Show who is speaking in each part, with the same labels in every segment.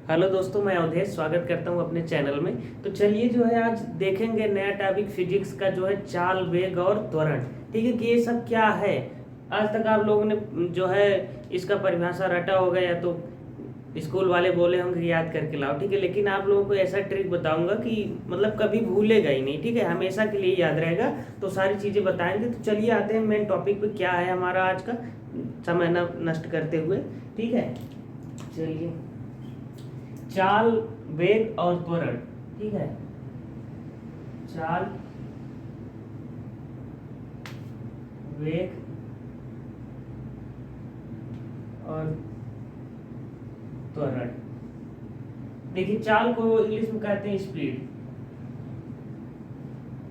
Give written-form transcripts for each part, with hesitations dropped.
Speaker 1: Hello दोस्तों, मैं अवधेश स्वागत करता हूं अपने चैनल में। तो चलिए जो है आज देखेंगे नया टॉपिक फिजिक्स का जो है चाल, वेग और त्वरण। ठीक है कि ये सब क्या है। आज तक आप लोगों ने जो है इसका परिभाषा रटा होगा या तो स्कूल वाले बोले होंगे कि याद करके लाओ। ठीक है, लेकिन आप लोगों को ऐसा ट्रिक बताऊंगा कि मतलब कभी भूलेगा ही नहीं। ठीक है, हमेशा के लिए याद रहेगा। तो सारी चीज़ें बताएंगे। तो चलिए आते हैं मेन टॉपिक पे, क्या है हमारा आज का, समय न नष्ट करते हुए। ठीक है, चलिए चाल, वेग और त्वरण। ठीक है, चाल, वेग और त्वरण। देखिए, चाल को इंग्लिश में कहते हैं स्पीड।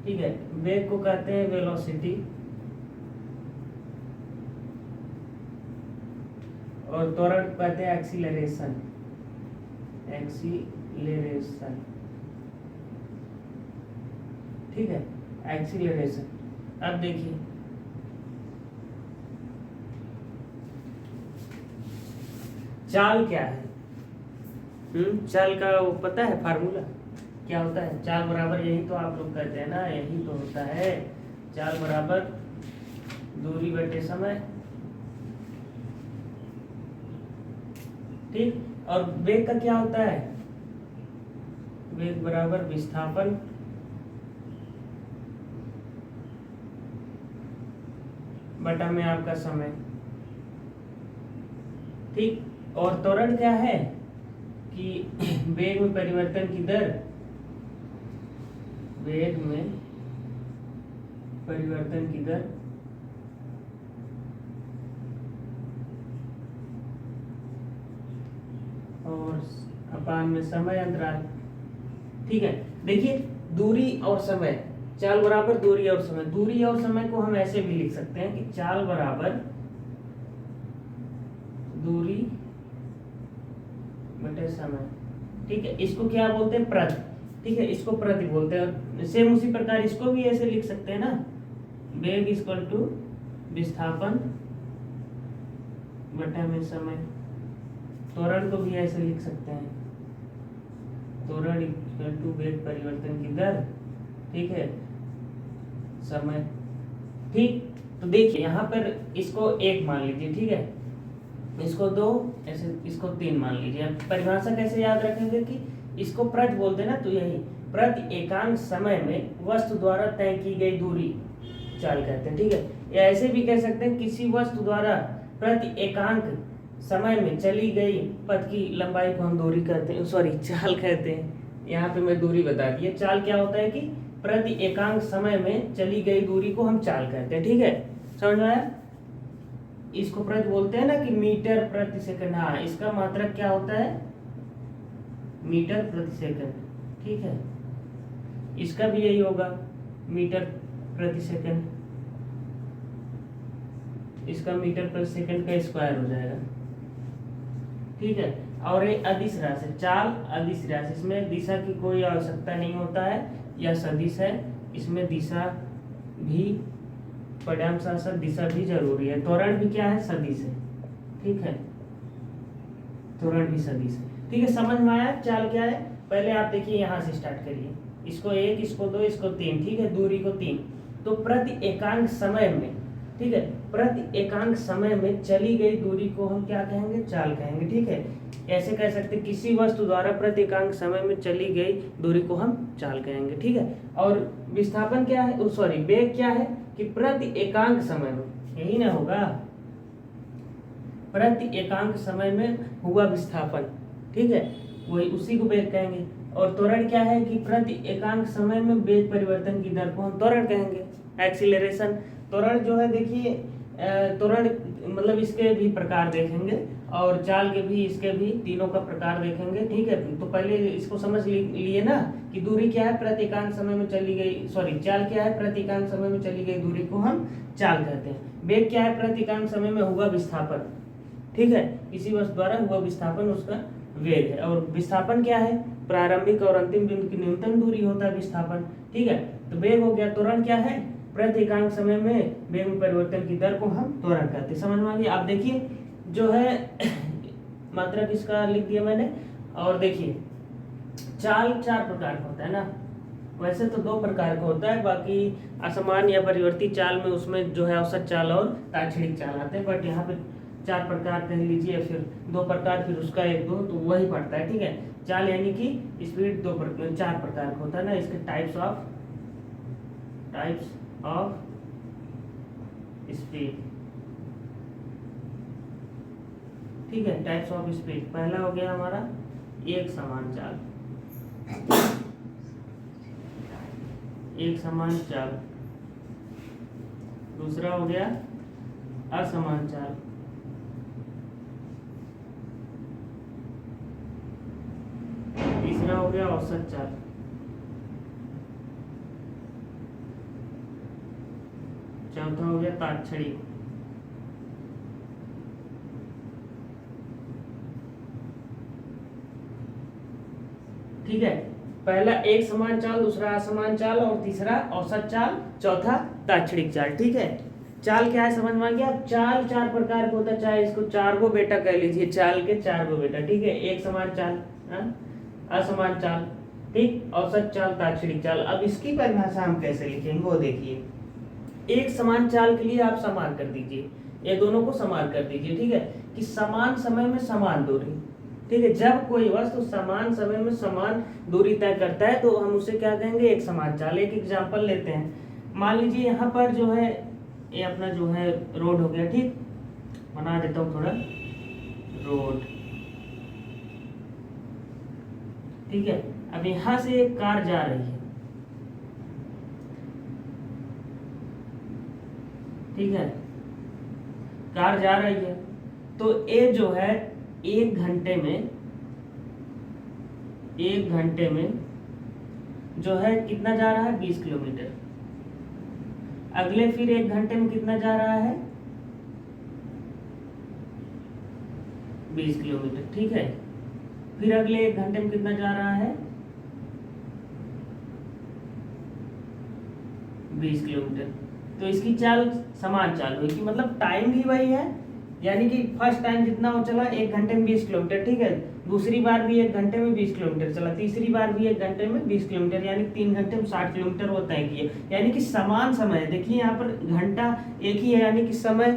Speaker 1: ठीक है, वेग को कहते हैं वेलोसिटी और त्वरण को कहते हैं एक्सीलरेशन। एक्सीलरेशन, ठीक है, एक्सीलरेशन। अब देखिए, चाल क्या है। चाल का वो पता है फार्मूला क्या होता है। चाल बराबर, यही तो आप लोग कहते हैं ना, यही तो होता है। चाल बराबर दूरी बटे समय। ठीक, और वेग का क्या होता है। वेग बराबर विस्थापन बटा में आपका समय। ठीक, और त्वरण क्या है कि वेग में परिवर्तन की दर, वेग में परिवर्तन की दर और अपान में समय अंतराल। ठीक है, देखिए दूरी और समय, चाल बराबर दूरी और समय। दूरी और समय को हम ऐसे भी लिख सकते हैं कि चाल बराबर दूरी बटे समय। ठीक है, इसको क्या बोलते हैं, प्रति। ठीक है, इसको प्रति बोलते हैं। सेम उसी प्रकार इसको भी ऐसे लिख सकते हैं ना, वेग इक्वल टू विस्थापन बटा में समय। त्वरण को भी ऐसे लिख सकते हैं, त्वरण इक्वल टू वेग परिवर्तन की दर, ठीक है, समय। ठीक, तो देखिए यहाँ पर इसको एक मान लीजिए। ठीक है, इसको दो, ऐसे इसको तीन मान लीजिए। अब परिभाषा कैसे याद रखेंगे कि इसको प्रति बोलते हैं ना, तो यही प्रति एकांक समय में वस्तु द्वारा तय की गई दूरी चाल कहते हैं। ठीक है, या ऐसे भी कह सकते हैं किसी वस्तु द्वारा प्रति एकांक समय में चली गई पथ की लंबाई को हम दूरी कहते हैं, सॉरी चाल कहते हैं। यहाँ पे मैं दूरी बता दी। चाल क्या होता है कि प्रति एकांक समय में चली गई दूरी को हम चाल कहते हैं। ठीक है, समझ में आया। इसको प्रति बोलते हैं ना कि मीटर प्रति सेकंड। हाँ, इसका मात्रक क्या होता है, मीटर प्रति सेकंड। ठीक है, इसका भी यही होगा, मीटर प्रति सेकंड। इसका मीटर प्रति सेकंड का स्क्वायर हो जाएगा। ठीक है, और ये अदिश राशि, चाल अदिश राशि, इसमें दिशा की कोई आवश्यकता नहीं होता है, यह सदिश है, इसमें दिशा भी, परिणाम साथ साथ दिशा भी जरूरी है। त्वरण भी क्या है, सदिश है। ठीक है, त्वरण भी सदिश है। ठीक है, समझ में आया चाल क्या है। पहले आप देखिए यहाँ से स्टार्ट करिए, इसको एक, इसको दो, इसको तीन। ठीक है, दूरी को तीन। तो प्रति एकांक समय में, ठीक है, प्रति एकांक समय में चली गई दूरी को हम क्या कहेंगे, चाल कहेंगे। ठीक है, ऐसे कह सकते किसी वस्तु द्वारा प्रति एकांक समय में चली गई दूरी को हम चाल कहेंगे। ठीक है, और विस्थापन क्या है, सॉरी वेग क्या है कि प्रति एकांक समय में, यही ना होगा, प्रति एकांक समय में हुआ विस्थापन। ठीक है, वही उसी को वेग कहेंगे। और त्वरण क्या है कि प्रति एकांक समय में वेग परिवर्तन की दर को हम त्वरण कहेंगे, एक्सीलरेशन। त्वरण जो है देखिए, त्वरण मतलब इसके भी प्रकार देखेंगे और चाल के भी, इसके भी तीनों का प्रकार देखेंगे। ठीक है, तो पहले इसको समझ लिए ना कि दूरी क्या है, प्रति एकांक समय में चली गई, सॉरी चाल क्या है, प्रति एकांक समय में चली गई दूरी को हम चाल कहते हैं। वेग क्या है, प्रति एकांक समय में हुआ विस्थापन। ठीक है, किसी वस्तु द्वारा हुआ विस्थापन उसका वेग है। और विस्थापन क्या है, प्रारंभिक और अंतिम बिंदु की न्यूनतम दूरी होता है विस्थापन। ठीक है, तो वेग हो गया। त्वरण क्या है, प्रति एकांक समय में वेग में परिवर्तन की दर को हम त्वरण कहते हैं। समझ में आ गया। आप देखिए जो है मात्रक इसका लिख दिया मैंने, और देखिए चाल 4 प्रकार का होता है ना, वैसे तो 2 प्रकार का होता है, बाकी असमान या परिवर्ती चाल में उसमें जो है औसत चाल और ताक्षणिक चाल आते हैं, बट यहाँ पे 4 प्रकार कह लीजिए, फिर 2 प्रकार, फिर उसका 1-2, तो वही पड़ता है। ठीक है, चाल यानी कि स्पीड 4 प्रकार का होता है ना, इसके टाइप्स ऑफ स्पीड। ठीक है, टाइप्स ऑफ स्पीड, पहला हो गया हमारा एक समान चाल, एक समान चाल। दूसरा हो गया असमान चाल, तीसरा हो गया औसत चाल, चौथा हो गया ताक्षणिक, ठीक है। पहला एक समान चाल, दूसरा असमान चाल और तीसरा औसत चाल, चौथा ताक्षणिक चाल। ठीक है, चाल क्या है समझ में आ गया। चाल 4 प्रकार का होता है, चाहे इसको 4 गो बेटा कह लीजिए, चाल के 4 गो बेटा। ठीक है, एक समान चाल, असमान चाल, ठीक, औसत चाल, ताक्षणिक चाल। अब इसकी परिभाषा हम कैसे लिखेंगे वो देखिए। एक समान चाल के लिए आप समान कर दीजिए, ये दोनों को समान कर दीजिए। ठीक है, कि समान समय में समान दूरी। ठीक है, जब कोई वस्तु समान समय में समान दूरी तय करता है तो हम उसे क्या कहेंगे, एक समान चाल। एक एग्जांपल लेते हैं, मान लीजिए यहाँ पर जो है ये अपना जो है रोड हो गया, ठीक, बना देता हूँ थोड़ा रोड। ठीक है, अब यहाँ से एक कार जा रही है, ठीक है, कार जा रही है, तो ये जो है 1 घंटे में जो है कितना जा रहा है, 20 किलोमीटर। अगले फिर 1 घंटे में कितना जा रहा है, 20 किलोमीटर। ठीक है, फिर अगले 1 घंटे में कितना जा रहा है, 20 किलोमीटर। तो इसकी चाल समान चाल हुई, कि मतलब टाइम भी वही है, यानी कि फर्स्ट टाइम जितना वो चला 1 घंटे में 20 किलोमीटर। ठीक है, दूसरी बार भी 1 घंटे में 20 किलोमीटर चला, तीसरी बार भी 1 घंटे में 20 किलोमीटर, यानी 3 घंटे में 60 किलोमीटर वो तय किए। यानी कि समान समय, देखिए यहाँ पर घंटा एक ही है, यानी कि समय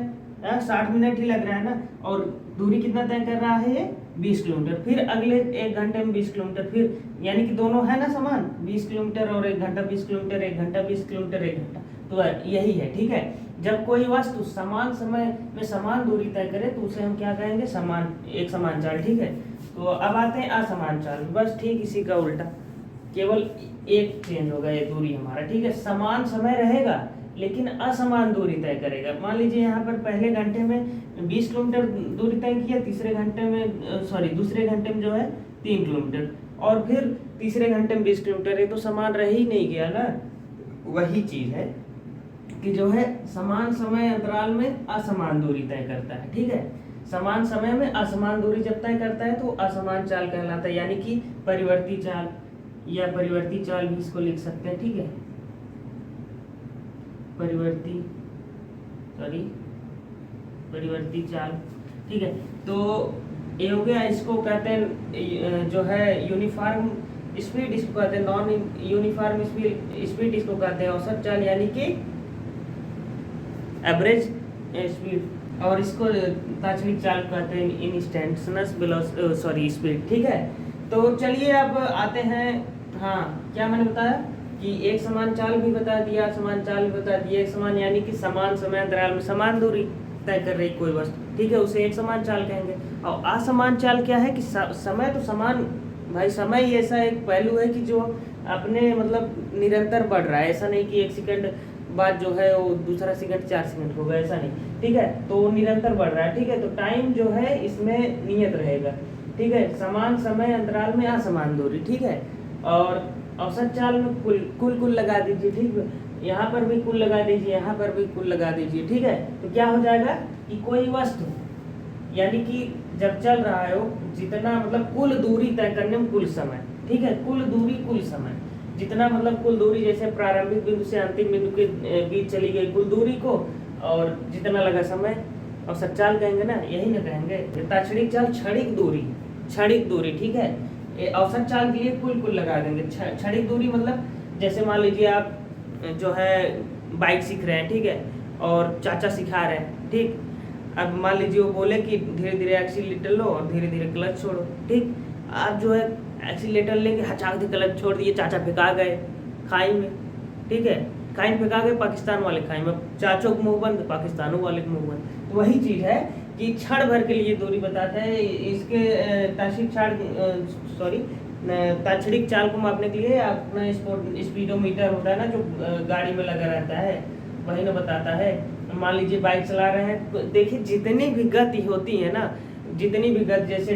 Speaker 1: 60 मिनट ही लग रहा है ना, और दूरी कितना तय कर रहा है ये, 20 किलोमीटर। फिर अगले 1 घंटे में 20 किलोमीटर, फिर यानी कि दोनों है ना समान, 20 किलोमीटर और 1 घंटा 20 किलोमीटर, 1 घंटा 20 किलोमीटर, 1 घंटा, तो यही है। ठीक है, जब कोई वस्तु समान समय में समान दूरी तय करे तो उसे हम क्या कहेंगे, समान, एक समान चाल। ठीक है, तो अब आते हैं असमान चाल, बस ठीक इसी का उल्टा, केवल एक चेंज होगा ये दूरी हमारा। ठीक है, समान समय रहेगा लेकिन असमान दूरी तय करेगा। मान लीजिए यहाँ पर पहले घंटे में 20 किलोमीटर दूरी तय किया, दूसरे घंटे में जो है 3 किलोमीटर, और फिर तीसरे घंटे में 20 किलोमीटर। ये तो समान रह ही नहीं गया ना। वही चीज है कि जो है समान समय अंतराल में असमान दूरी तय करता है। ठीक है, समान समय में असमान दूरी जब तय करता है तो असमान चाल कहलाता है, यानी कि परिवर्ती चाल या परिवर्ती चाल भी इसको लिख सकते हैं। ठीक है, परिवर्ती चाल। ठीक है, तो ये हो गया, इसको कहते हैं जो है यूनिफॉर्म स्पीड, इसको कहते हैं नॉन यूनिफॉर्म स्पीड, इसको कहते हैं औसत चाल यानी कि एवरेज स्पीड, और इसको ताक्षणिक चाल कहते हैं इंस्टेंटेनियस स्पीड। ठीक है, तो चलिए अब आते हैं, हाँ क्या मैंने बताया कि एक समान चाल भी बता दिया, समान चाल भी बता दिया। एक समान यानी कि समान समय अंतराल में समान दूरी तय कर रही कोई वस्तु, ठीक है, उसे एक समान चाल कहेंगे। और असमान चाल क्या है कि समय तो समान, भाई समय ही ऐसा एक पहलू है कि जो अपने मतलब निरंतर बढ़ रहा है, ऐसा नहीं कि 1 सेकंड बाद जो है वो दूसरा सेकंड 4 सेकंड होगा, ऐसा नहीं। ठीक है, तो निरंतर बढ़ रहा है। ठीक है, तो टाइम जो है इसमें नियत रहेगा। ठीक है, समान समय अंतराल में असमान दूरी। ठीक है, और औसत चाल में कुल लगा दीजिए। ठीक, यहाँ पर भी कुल लगा दीजिए, यहाँ पर भी कुल लगा दीजिए। ठीक है, तो क्या हो जाएगा कि कोई वस्तु यानी कि जब चल रहा है वो जितना मतलब कुल दूरी तय करने में कुल समय, ठीक है, कुल दूरी कुल समय, जितना मतलब कुल दूरी जैसे प्रारंभिक बिंदु से अंतिम बिंदु के बीच चली गई कुल दूरी को, और जितना लगा समय, औसत चाल कहेंगे ना, यही ना कहेंगे। ताक्षणिक चाल क्षणिक दूरी, क्षणिक दूरी, ठीक है। औसत चाल के लिए कुल लगा देंगे। क्षणिक दूरी मतलब जैसे मान लीजिए आप जो है बाइक सीख रहे हैं, ठीक है, और चाचा सिखा रहे हैं, ठीक। अब मान लीजिए वो बोले कि धीरे धीरे एक्सीलेटर लो और धीरे धीरे क्लच छोड़ो, ठीक। आप जो है एक्सीलेटर लेके हचाक से क्लच छोड़ दिए, चाचा फेंका गए खाई में, ठीक है। खाई में फेंका गए, पाकिस्तान वाले खाई में, चाचों को मुंह बंद, पाकिस्तानों वाले को मुंह बंद। तो वही चीज़ है कि क्षण भर के लिए दूरी बताता है। इसके ताक्षणिक चाल को मापने के लिए अपना स्पीडोमीटर होता है ना, जो गाड़ी में लगा रहता है, वही ना बताता है। मान लीजिए बाइक चला रहे हैं, तो देखिए जितनी भी गति होती है ना, जितनी भी गति, जैसे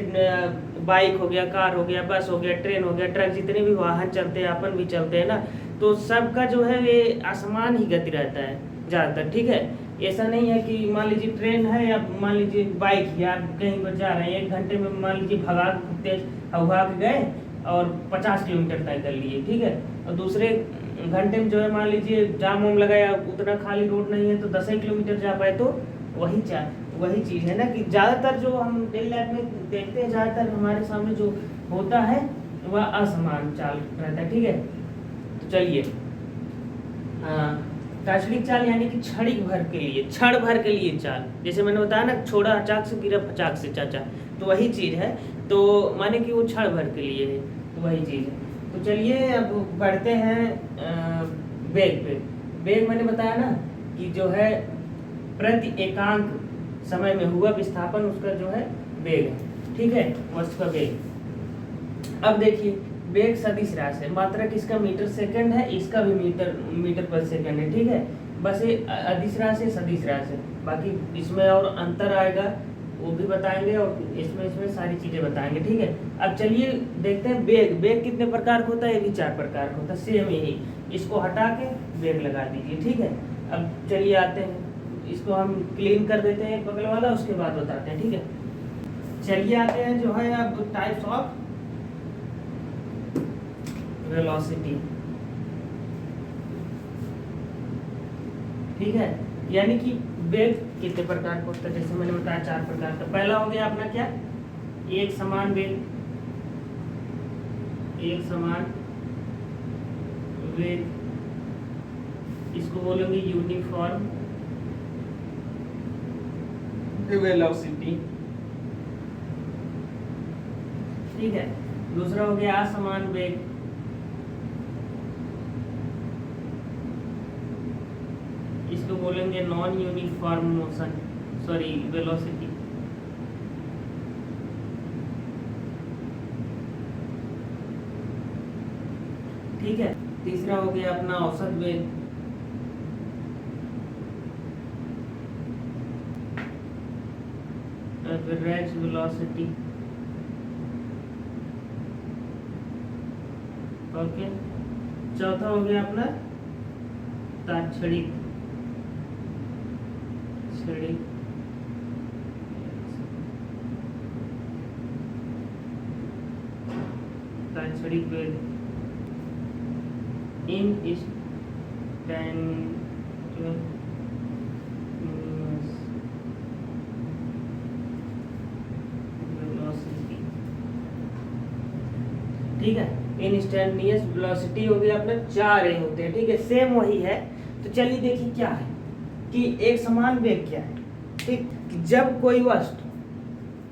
Speaker 1: बाइक हो गया, कार हो गया, बस हो गया, ट्रेन हो गया, ट्रक, जितने भी वाहन चलते हैं, अपन भी चलते हैं ना, तो सबका जो है ये आसमान ही गति रहता है ज़्यादातर, ठीक है। ऐसा नहीं है कि मान लीजिए ट्रेन है या मान लीजिए बाइक है, आप कहीं पर जा रहे हैं, 1 घंटे में मान लीजिए भगा तेज हवा के गए और 50 किलोमीटर तय कर लिए, ठीक है। और दूसरे घंटे में जो है मान लीजिए जाम वाम लगाया, उतना खाली रोड नहीं है तो 10 किलोमीटर जा पाए, तो वही चीज़ है ना कि ज़्यादातर जो हम डेली लाइफ में देखते हैं, ज़्यादातर हमारे सामने जो होता है वह असमान चाल रहता है, ठीक है। तो चलिए, ताक्षणिक चाल यानी कि क्षणिक भर के लिए, क्षण भर के लिए चाल, जैसे मैंने बताया ना, छोड़ा हचाक से गिरा फचाक से चाचा, तो वही चीज़ है। तो माने कि वो क्षण भर के लिए है, तो वही चीज़ है। तो चलिए अब बढ़ते हैं वेग पे। वेग मैंने बताया ना कि जो है प्रति एकांक समय में हुआ विस्थापन, उसका जो है वेग है, ठीक है, वस्तु का वेग। अब देखिए वेग सदिश राशि है, मात्रा किसका मीटर सेकंड है, इसका भी मीटर पर सेकंड है, ठीक है। बस ये अदिश राशि सदिश राशि है, बाकी इसमें और अंतर आएगा वो भी बताएंगे, और इसमें सारी चीज़ें बताएंगे, ठीक है। अब चलिए देखते हैं वेग कितने प्रकार का होता है, ये भी 4 प्रकार का होता है, सेम यही। इसको हटा के वेग लगा दीजिए, ठीक है। अब चलिए आते हैं, इसको हम क्लीन कर देते हैं बगल वाला, उसके बाद बताते हैं, ठीक है। चलिए आते हैं जो है अब टाइप्स ऑफ वेलोसिटी, ठीक है। यानी कि वेग कितने प्रकार का होता है, जैसे मैंने बताया 4 प्रकार का। पहला हो गया अपना क्या, एक समान वेग, एक समान वेग, इसको बोलेंगे यूनिफॉर्म वेलोसिटी, ठीक है। दूसरा हो गया असमान वेग, इसको बोलेंगे non uniform motion, sorry velocity, ठीक है। तीसरा हो गया अपना औसत वेग, एवरेज वेलोसिटी, ओके। चौथा हो गया अपना ताक्षणिक वेग, ठीक है। इंस्टेंटेनियस वेलोसिटी हो गया अपना, 4 ए होते हैं, ठीक है, सेम वही है। तो चलिए देखिए क्या है कि एक समान वेग क्या है, ठीक। जब कोई वस्तु,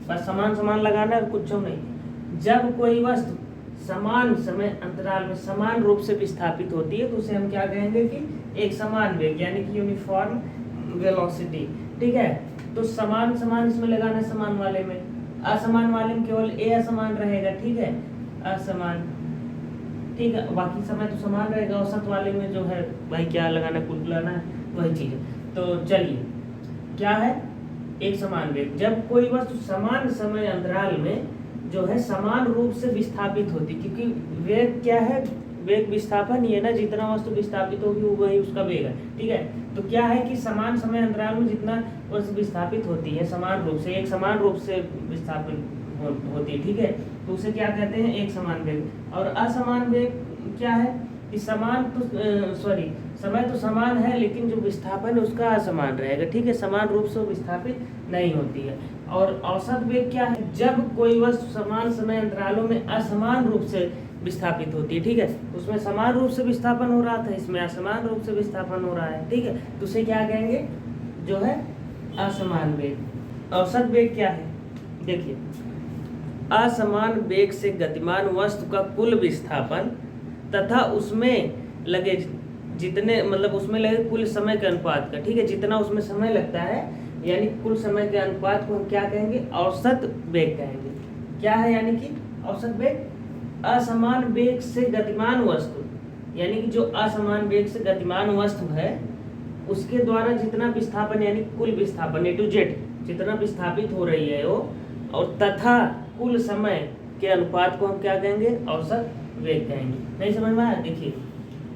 Speaker 1: बस समान लगाना है, कुछ नहीं, जब कोई वस्तु समान समय अंतराल में समान रूप से विस्थापित होती है, तो उसे हम क्या कहेंगे कि एक समान वेग, यानी कि यूनिफॉर्म वेलोसिटी, ठीक है। तो समान इसमें लगाना है, समान वाले में, असमान वाले में केवल ए असमान रहेगा, ठीक है, असमान, ठीक है, बाकी समय तो समान रहेगा। औसत वाले में जो है भाई क्या लगाना, कुल लगाना है, वही चीज़ है। तो चलिए क्या है, एक समान वेग, जब कोई वस्तु समान समय अंतराल में जो है समान रूप से विस्थापित होती, क्योंकि वेग क्या है, वेग विस्थापन ही है ना, जितना वस्तु विस्थापित होगी वही उसका वेग है, ठीक है। तो क्या है कि समान समय अंतराल में जितना वस्तु विस्थापित होती है समान रूप से, एक समान रूप से विस्थापित होती है, ठीक है, तो उसे क्या कहते हैं, एक समान वेग। और असमान वेग क्या है कि समान तो समय तो समान है, लेकिन जो विस्थापन है उसका असमान रहेगा, ठीक है, समान रूप से विस्थापित नहीं होती है। और औसत वेग क्या है, जब कोई वस्तु समान समय अंतरालों में असमान रूप से विस्थापित होती है, ठीक है। उसमें समान रूप से विस्थापन हो रहा था, इसमें असमान रूप से विस्थापन हो रहा है, ठीक है। तो उसे क्या कहेंगे, जो है असमान वेग। औसत वेग क्या है, देखिए, असमान वेग से गतिमान वस्तु का कुल विस्थापन तथा उसमें लगे जितने, मतलब उसमें लगे कुल समय के अनुपात का, ठीक है, जितना उसमें समय लगता है, यानी कुल समय के अनुपात को हम क्या कहेंगे, औसत वेग कहेंगे। क्या है, यानी कि औसत वेग, असमान वेग से गतिमान वस्तु, यानी कि जो असमान वेग से गतिमान वस्तु है उसके द्वारा जितना विस्थापन, यानी कुल विस्थापन A to Z जितना विस्थापित हो रही है वो, और तथा कुल समय के अनुपात को हम क्या कहेंगे, औसत वेग कहेंगे। नहीं समझ में आया, देखिए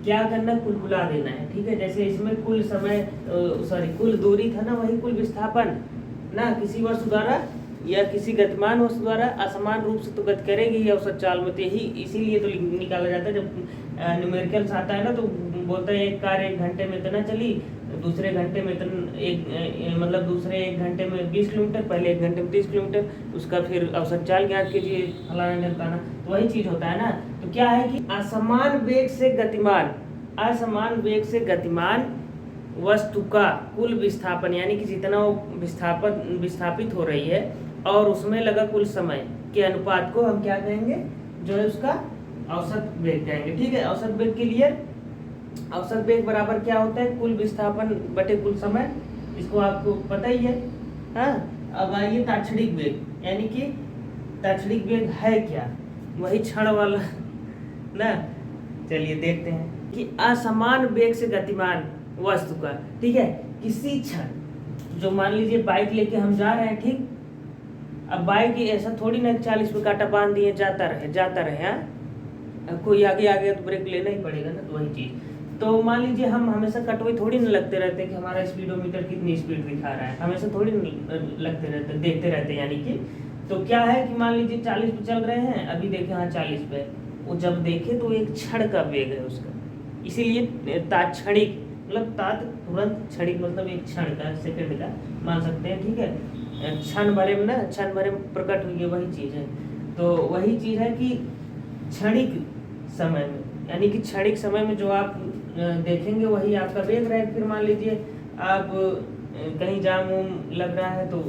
Speaker 1: क्या करना, कुलकुला देना है, ठीक है। जैसे इसमें कुल समय कुल दूरी था ना, वही कुल विस्थापन ना, किसी वस्तु द्वारा या किसी गतिमान वस्तु द्वारा असमान रूप से तो गति करेगी ही औसत चाल में, तो यही इसीलिए तो निकाला जाता है। जब न्यूमेरिकल्स आता है ना, तो बोलता है एक कार 1 घंटे में इतना चली, दूसरे घंटे में मतलब दूसरे 1 घंटे में 20 किलोमीटर, पहले 1 घंटे में 30 किलोमीटर, उसका फिर औसत चाल ज्ञात कीजिए, फलाना ढमकाना, तो वही चीज होता है ना। तो क्या है कि असमान वेग से गतिमान वस्तु का कुल विस्थापन, यानी कि जितना वो विस्थापित हो रही है और उसमें लगा कुल समय के अनुपात को हम क्या कहेंगे, जो है उसका औसत वेग कहेंगे, ठीक है। औसत वेग के लिए औसत वेग बराबर क्या होता है, कुल विस्थापन बटे कुल समय, इसको आपको पता ही है। हाँ, अब आइए ताक्षणिक वेग, यानी कि ताक्षणिक वेग है क्या, वही क्षण वाला ना। चलिए देखते हैं कि असमान वेग से गतिमान वस्तु का, ठीक है, किसी क्षण, जो मान लीजिए बाइक लेके हम जा रहे हैं, ठीक, अब बाइक ऐसा थोड़ी ना 40 पे काटा बांध दिए जाता रहे, हाँ, कोई आगे आ गया तो ब्रेक लेना ही पड़ेगा ना, तो वही चीज। तो मान लीजिए हम हमेशा कटवे थोड़ी ना लगते रहते कि हमारा स्पीडोमीटर कितनी स्पीड दिखा रहा है, हमेशा थोड़ी लगते रहते, देखते रहते, यानी कि तो क्या है कि मान लीजिए 40 पे चल रहे हैं, अभी देखें हाँ 40 पे, वो जब देखे तो एक क्षण का वेग है उसका, इसीलिए तात्क्षणिक, मतलब तुरंत, क्षणिक मतलब एक क्षण का, सेकंड का मान सकते हैं, ठीक है। क्षण भरे में ना, क्षण भरे में प्रकट हुई है, वही चीज है। तो वही चीज है कि क्षणिक समय में, यानी कि क्षणिक समय में जो आप देखेंगे वही आपका वेग रहेगा। फिर मान लीजिए आप कहीं जाम लग रहा है तो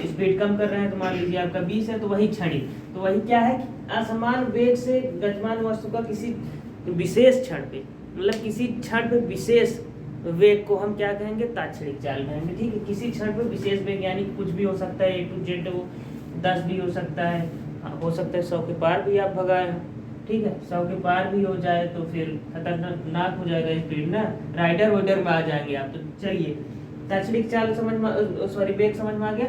Speaker 1: स्पीड कम कर रहे हैं, तो मान लीजिए आपका 20 है, तो वही क्षणिक, तो वही क्या है कि असमान वेग से गतिमान वस्तु का किसी विशेष क्षण पे, मतलब किसी क्षण पे विशेष वेग को हम क्या कहेंगे, ताक्षणिक चाल कहेंगे, ठीक है। किसी क्षण पे विशेष वेग, यानी कुछ भी हो सकता है, A to Z हो, 10 भी हो सकता है, हो सकता है 100 के पार भी आप भगाए, ठीक है, 100 के पार भी हो जाए तो फिर खतरनाक हो जाएगा स्पीड ना, राइडर वाइडर में आ जाएंगे आप। तो चलिए ताक्षणिक चाल वेग समझ में आ गया।